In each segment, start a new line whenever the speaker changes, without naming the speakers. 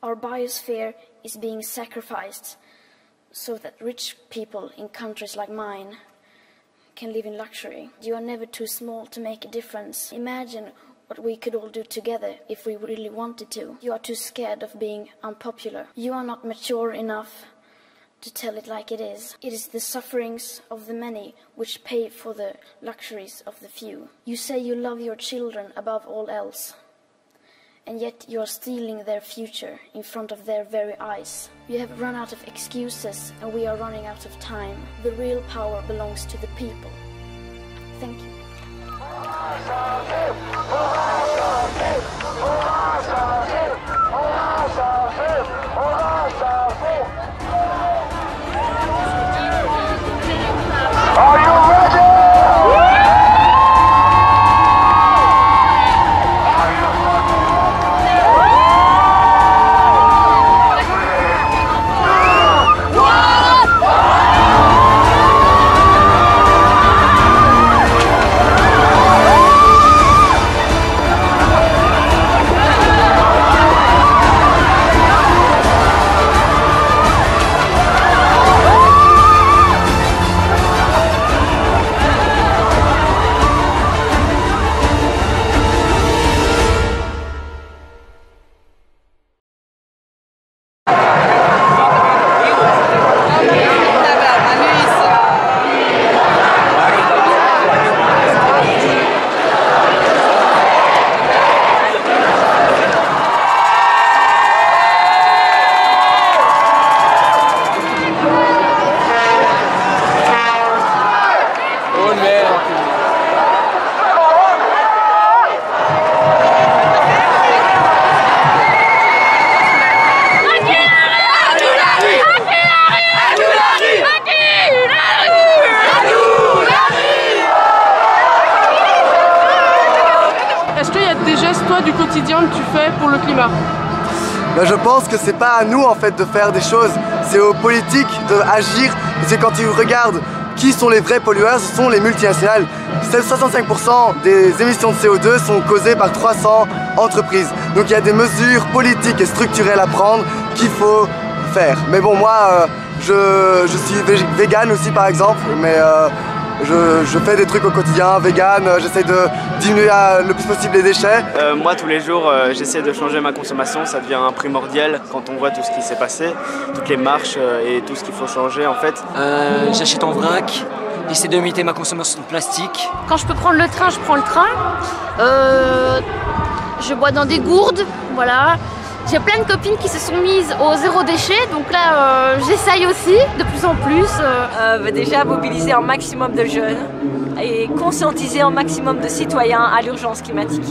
Our biosphere is being sacrificed so that rich people in countries like mine can live in luxury. You are never too small to make a difference. Imagine what we could all do together if we really wanted to. You are too scared of being unpopular. You are not mature enough to tell it like it is. It is the sufferings of the many which pay for the luxuries of the few. You say you love your children above all else, and yet you are stealing their future in front of their very eyes. You have run out of excuses, and we are running out of time. The real power belongs to the people. Thank you.
Are you ready?
Est-ce qu'il y a des gestes, toi, du quotidien que tu fais pour le climat?
Je pense que c'est pas à nous en fait de faire des choses, c'est aux politiques d'agir. Parce que quand tu regardes qui sont les vrais pollueurs, ce sont les multinationales. 65% des émissions de CO2 sont causées par 300 entreprises. Donc il y a des mesures politiques et structurelles à prendre qu'il faut faire. Mais bon, moi je suis vegan aussi par exemple, mais je fais des trucs au quotidien, vegan, j'essaie de diminuer le plus possible les déchets.
Moi tous les jours j'essaie de changer ma consommation, ça devient primordial quand on voit tout ce qui s'est passé, toutes les marches et tout ce qu'il faut changer en fait.
J'achète en vrac, j'essaie de limiter ma consommation de plastique.
Quand je peux prendre le train, je prends le train. Je bois dans des gourdes, voilà. J'ai plein de copines qui se sont mises au zéro déchet, donc là j'essaye aussi de plus en plus.
Déjà mobiliser un maximum de jeunes et conscientiser un maximum de citoyens à l'urgence climatique.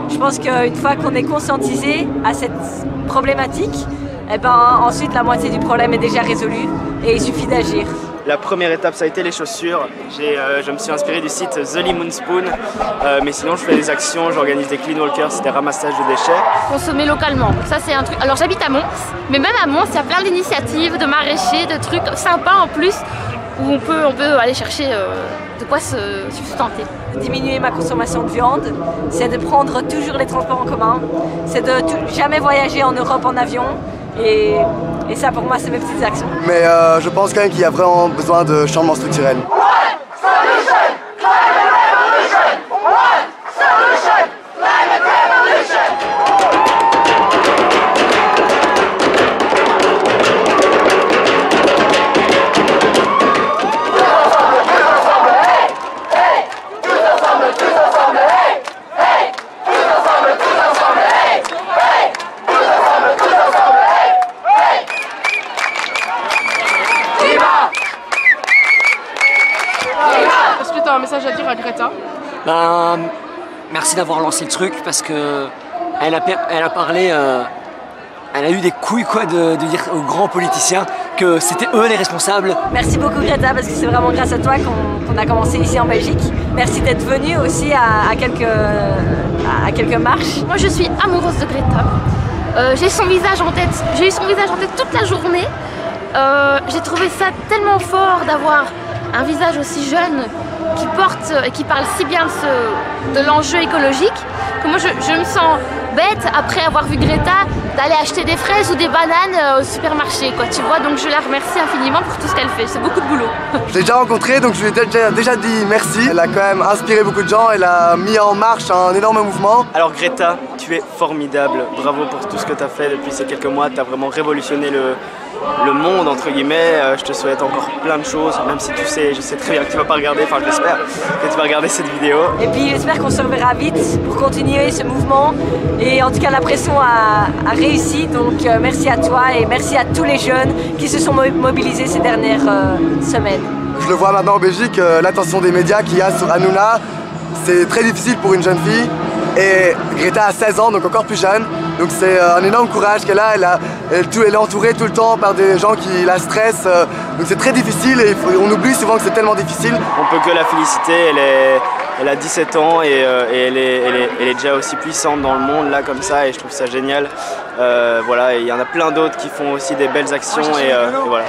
Je pense qu'une fois qu'on est conscientisé à cette problématique, eh ben, ensuite la moitié du problème est déjà résolu et il suffit d'agir.
La première étape, ça a été les chaussures. Je me suis inspiré du site The Lemon Spoon, mais sinon je fais des actions, j'organise des clean walkers, c'est des ramassages de déchets.
Consommer localement, ça c'est un truc. Alors j'habite à Mons, mais même à Mons, il y a plein d'initiatives, de maraîchers, de trucs sympas en plus, où on peut aller chercher de quoi se sustenter.
Diminuer ma consommation de viande, c'est de prendre toujours les transports en commun, c'est de jamais voyager en Europe en avion. Et ça pour moi c'est mes petites actions.
Mais je pense quand même qu'il y a vraiment besoin de changements structurels.
Est-ce que tu as un message à dire à Greta?
Merci d'avoir lancé le truc parce que elle a parlé, elle a eu des couilles quoi de dire aux grands politiciens que c'était eux les responsables.
Merci beaucoup Greta parce que c'est vraiment grâce à toi qu'on a commencé ici en Belgique. Merci d'être venue aussi à quelques marches.
Moi je suis amoureuse de Greta. J'ai son visage en tête, j'ai eu son visage en tête toute la journée. J'ai trouvé ça tellement fort d'avoir un visage aussi jeune qui porte et qui parle si bien de l'enjeu écologique que moi je me sens bête, après avoir vu Greta, d'aller acheter des fraises ou des bananes au supermarché, quoi, tu vois. Donc je la remercie infiniment pour tout ce qu'elle fait, c'est beaucoup de boulot.
Je l'ai déjà rencontrée, donc je lui ai déjà dit merci. Elle a quand même inspiré beaucoup de gens, elle a mis en marche un énorme mouvement.
Alors Greta, tu es formidable, bravo pour tout ce que tu as fait depuis ces quelques mois, tu as vraiment révolutionné le monde entre guillemets. Je te souhaite encore plein de choses, même si tu sais, je sais très bien que tu vas pas regarder, enfin je l'espère que tu vas regarder cette vidéo.
Et puis j'espère qu'on se reverra vite pour continuer ce mouvement, et en tout cas la pression a réussi, donc merci à toi et merci à tous les jeunes qui se sont mobilisés ces dernières semaines.
Je le vois maintenant en Belgique, l'attention des médias qu'il y a sur Hanouna, c'est très difficile pour une jeune fille. Et Greta a 16 ans, donc encore plus jeune. Donc c'est un énorme courage qu'elle a. Elle est entourée tout le temps par des gens qui la stressent. Donc c'est très difficile et on oublie souvent que c'est tellement difficile.
On peut que la féliciter. Elle a 17 ans et elle est déjà aussi puissante dans le monde là comme ça, et je trouve ça génial. Voilà, et il y en a plein d'autres qui font aussi des belles actions et voilà.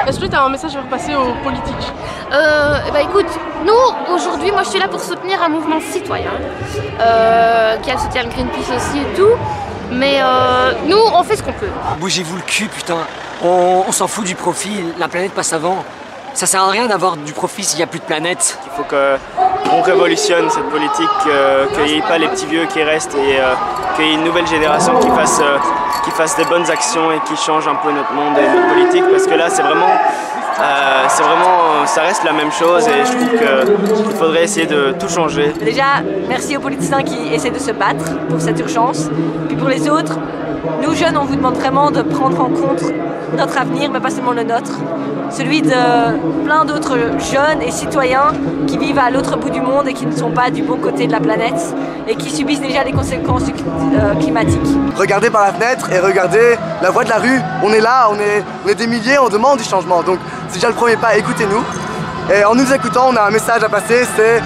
Est-ce que tu as un message à faire passer aux politiques?
Bah écoute, nous aujourd'hui, moi je suis là pour soutenir un mouvement citoyen qui a le soutien de Greenpeace aussi et tout, mais nous on fait ce qu'on peut.
Bougez-vous le cul, putain. On s'en fout du profit, la planète passe avant. Ça sert à rien d'avoir du profit s'il n'y a plus de planète.
Il faut qu'on révolutionne cette politique, qu'il n'y ait pas les petits vieux qui restent et qu'il y ait une nouvelle génération qui fasse des bonnes actions et qui change un peu notre monde et notre politique, parce que là c'est vraiment, ça reste la même chose et je trouve qu'il faudrait essayer de tout changer.
Déjà, merci aux politiciens qui essaient de se battre pour cette urgence. Puis pour les autres, nous jeunes, on vous demande vraiment de prendre en compte notre avenir, mais pas seulement le nôtre, celui de plein d'autres jeunes et citoyens qui vivent à l'autre bout du monde et qui ne sont pas du bon côté de la planète et qui subissent déjà les conséquences climatiques.
Regardez par la fenêtre et regardez la voie de la rue. On est là, on est des milliers, on demande du changement. Donc c'est déjà le premier pas, écoutez-nous. Et en nous écoutant, on a un message à passer, c'est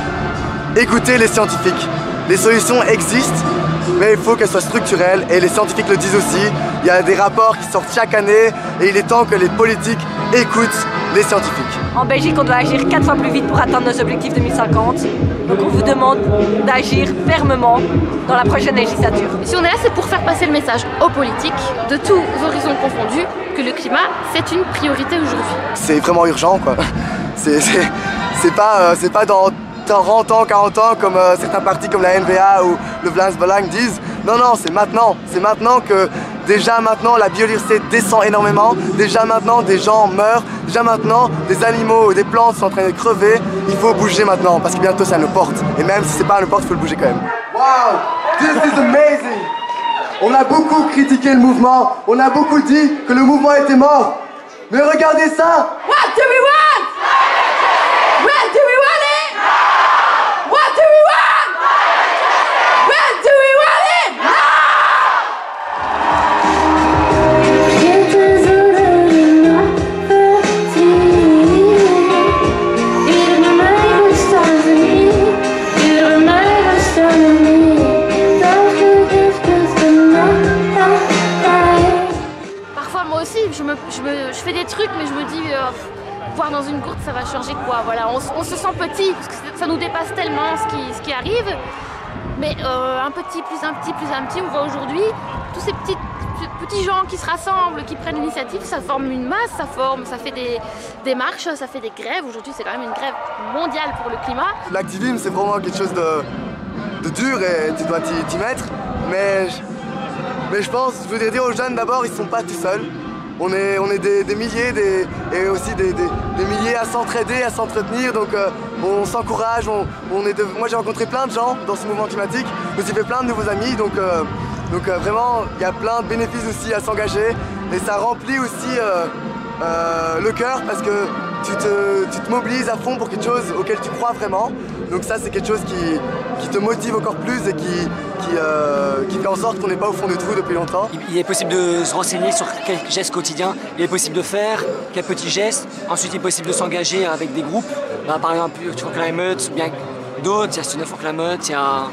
écoutez les scientifiques. Les solutions existent, mais il faut qu'elles soient structurelles et les scientifiques le disent aussi. Il y a des rapports qui sortent chaque année et il est temps que les politiques écoutent les scientifiques.
En Belgique, on doit agir 4 fois plus vite pour atteindre nos objectifs 2050. Donc on vous demande d'agir fermement dans la prochaine législature.
Si on est là, c'est pour faire passer le message aux politiques, de tous horizons confondus, que le climat, c'est une priorité aujourd'hui.
C'est vraiment urgent, quoi. C'est pas dans 30 ans, 40 ans, comme certains partis comme la NVA ou le Vlaams Belang disent. Non, non, c'est maintenant. C'est maintenant que, déjà maintenant, la biodiversité descend énormément. Déjà maintenant, des gens meurent. Déjà maintenant, des animaux, des plantes sont en train de crever. Il faut bouger maintenant, parce que bientôt, c'est à nos portes. Et même si c'est pas à nos portes, il faut le bouger quand même. Wow, this is amazing. On a beaucoup critiqué le mouvement. On a beaucoup dit que le mouvement était mort. Mais regardez ça.
What do we want? When do we want it? What do we want? When do we want it?
Parfois moi aussi, je fais des trucs, mais je me dis... voir dans une gourde, ça va changer quoi, voilà, on se sent petit, parce que ça nous dépasse tellement ce qui arrive, mais un petit, plus un petit, on voit aujourd'hui tous ces petits gens qui se rassemblent, qui prennent l'initiative, ça forme une masse, ça fait des marches, ça fait des grèves. Aujourd'hui c'est quand même une grève mondiale pour le climat.
L'activisme c'est vraiment quelque chose de dur et tu dois t'y mettre, mais je pense, je voudrais dire aux jeunes d'abord, ils sont pas tout seuls. on est des milliers et aussi des milliers à s'entraider, à s'entretenir, donc on s'encourage, moi j'ai rencontré plein de gens dans ce mouvement climatique, je me suis fait plein de nouveaux amis, donc vraiment il y a plein de bénéfices aussi à s'engager et ça remplit aussi le cœur parce que tu te mobilises à fond pour quelque chose auquel tu crois vraiment. Donc ça c'est quelque chose qui te motive encore plus et qui fait en sorte qu'on n'est pas au fond du trou depuis longtemps.
Il est possible de se renseigner sur quel geste quotidien il est possible de faire, quel petit geste. Ensuite il est possible de s'engager avec des groupes. Par exemple For Climate, bien d'autres, il y a Students for Climate, il y a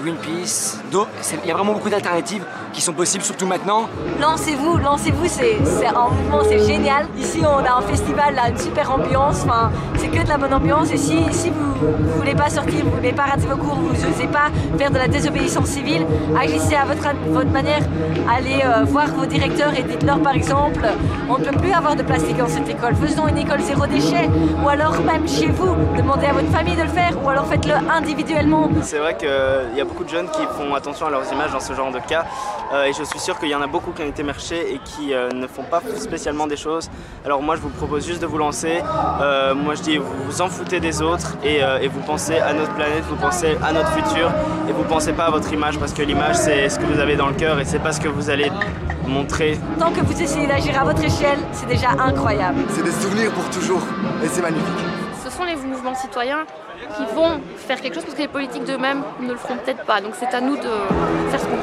Greenpeace, il y a vraiment beaucoup d'alternatives qui sont possibles, surtout maintenant.
Lancez-vous, c'est un mouvement, c'est génial. Ici on a un festival, là, une super ambiance, enfin, c'est que de la bonne ambiance. Et si vous ne voulez pas sortir, vous ne voulez pas rater vos cours, vous n'osez pas faire de la désobéissance civile, agissez à votre manière, allez voir vos directeurs et dites-leur par exemple, on ne peut plus avoir de plastique dans cette école, faisons une école zéro déchet, ou alors même chez vous, demandez à votre famille de le faire, ou alors faites-le individuellement.
C'est vrai qu'il y a beaucoup de jeunes qui font attention à leurs images dans ce genre de cas et je suis sûr qu'il y en a beaucoup qui ont été marchés et qui ne font pas spécialement des choses. Alors moi je vous propose juste de vous lancer, moi je dis vous vous en foutez des autres et vous pensez à notre planète, vous pensez à notre futur et vous pensez pas à votre image parce que l'image c'est ce que vous avez dans le cœur et c'est pas ce que vous allez montrer.
Tant que vous essayez d'agir à votre échelle, c'est déjà incroyable.
C'est des souvenirs pour toujours et c'est magnifique.
Ce sont les mouvements citoyens qui vont faire quelque chose parce que les politiques d'eux-mêmes ne le feront peut-être pas. Donc c'est à nous de faire ce qu'on peut.